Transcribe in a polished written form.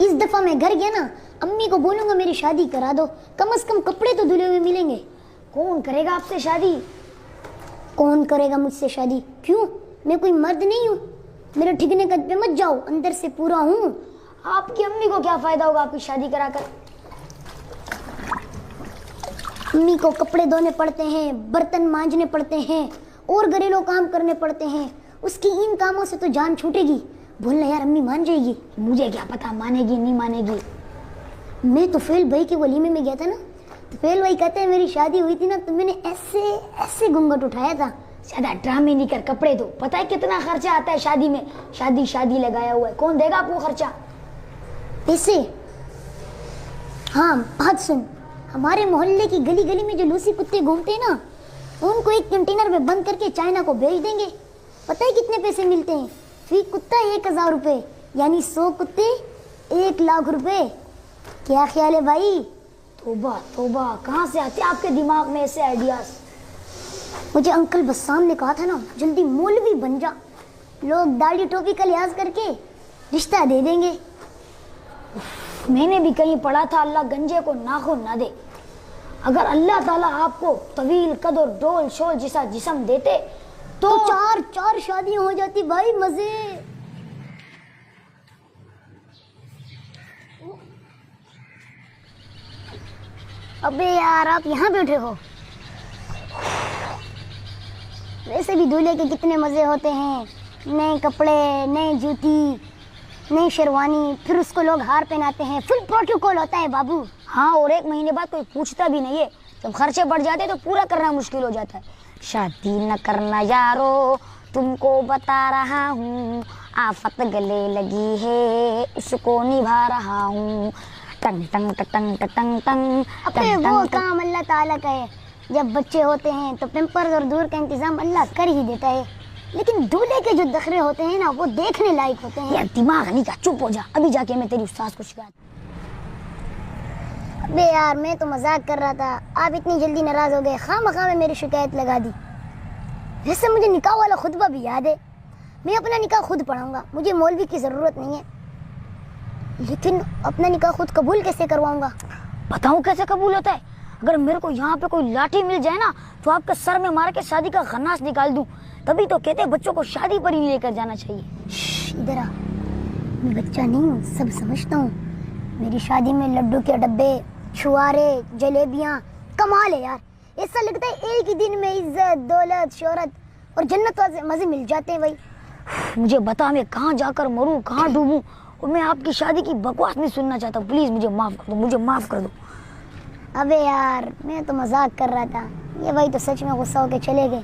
इस दफा मैं घर गया ना, अम्मी को बोलूंगा मेरी शादी करा दो, कम से कम कपड़े तो धुले हुए मिलेंगे। कौन करेगा आपसे शादी? कौन करेगा मुझसे शादी? क्यों, मैं कोई मर्द नहीं हूँ? मेरे ठिकने कद पे मत जाओ, अंदर से पूरा हूँ। आपकी अम्मी को क्या फायदा होगा आपकी शादी कराकर? अम्मी को कपड़े धोने पड़ते हैं, बर्तन मांजने पड़ते हैं और घरेलू काम करने पड़ते हैं। उसकी इन कामों से तो जान छूटेगी। बोलना यार, अम्मी मान जाएगी? मुझे क्या पता मानेगी नहीं मानेगी। मैं तो फेल भाई के वलीमे में गया था ना, तो फेल भाई कहते हैं मेरी शादी हुई थी ना तो मैंने ऐसे ऐसे घूंघट उठाया था। ज्यादा ड्रामे नहीं कर, कपड़े दो। पता है कितना खर्चा आता है शादी में? शादी शादी लगाया हुआ है, कौन देगा आपको खर्चा? पैसे? हाँ बात सुन, हमारे मोहल्ले की गली गली में जो लूसी कुत्ते घूमते हैं ना, उनको एक कंटेनर में बंद करके चाइना को भेज देंगे। पता है कितने पैसे मिलते हैं? फी कुत्ता 1000 रुपये, यानी 100 कुत्ते 1 लाख रुपए। क्या ख्याल है भाई? तोबा तोबा, कहाँ से आते हैं आपके दिमाग में ऐसे आइडियाज? मुझे अंकल बस्साम ने कहा था ना, जल्दी मौलवी बन जा, लोग दाढ़ी टोपी का लिहाज करके रिश्ता दे देंगे। मैंने भी कहीं पढ़ा था, अल्लाह गंजे को नाखून ना दे। अगर अल्लाह ताला आपको तवील कद और डोल शोल जैसा जिस्म देते तो चार शादियां हो जाती भाई, मजे। अबे यार, आप यहाँ बैठे हो? वैसे भी दूल्हे के कितने मजे होते हैं, नए कपड़े, नए जूती, नई शेरवानी, फिर उसको लोग हार पहनाते हैं, फुल प्रोटोकॉल होता है बाबू। हाँ, और 1 महीने बाद कोई पूछता भी नहीं है। जब खर्चे बढ़ जाते तो पूरा करना मुश्किल हो जाता है। शादी न करना यारो, तुमको बता रहा हूँ, आफत गले लगी है, उसको निभा रहा हूँ। टंग टंग टंग टंग टंग। अबे वो काम अल्लाह ताला का है। जब बच्चे होते हैं तो पेम्पर्स और दूर का इंतजाम अल्लाह कर ही देता है, लेकिन दूल्हे के जो दखरे होते हैं ना, वो देखने लायक होते हैं। यार दिमाग नहीं का, चुप हो जा, अभी जाके मैं तेरी उस्ताद को शिकायत। अबे यार, मैं तो मजाक कर रहा था, आप इतनी जल्दी नाराज हो गए, खामखा में मेरी शिकायत लगा दी। वैसे मुझे निकाह वाला खुतबा भी याद है, मैं अपना निकाह खुद पढ़ाऊंगा, मुझे मौलवी की ज़रूरत नहीं है। लेकिन अपना निकाह खुद कबूल कैसे करवाऊंगा? बताऊं कैसे कबूल होता है? अगर मेरे को यहाँ पे कोई लाठी मिल जाए ना, तो आपके सर में मार के शादी का खन्नास निकाल दूं। तभी तो कहते हैं बच्चों को शादी पर ही लेकर जाना चाहिए। इधर आ, मैं बच्चा नहीं हूँ, सब समझता हूँ। मेरी शादी में लड्डू के डब्बे, छुआरे, जलेबियाँ, कमाल है यार। ऐसा लगता है एक ही दिन में इज्जत, दौलत, शोहरत और जन्नत वाले मजे मिल जाते हैं भाई। मुझे बता, मैं कहाँ जाकर मरूं, कहाँ डूबूं, और मैं आपकी शादी की बकवास नहीं सुनना चाहता। प्लीज मुझे माफ कर दो, मुझे माफ कर दो। अबे यार, मैं तो मजाक कर रहा था, ये भाई तो सच में गुस्सा होके चले गए।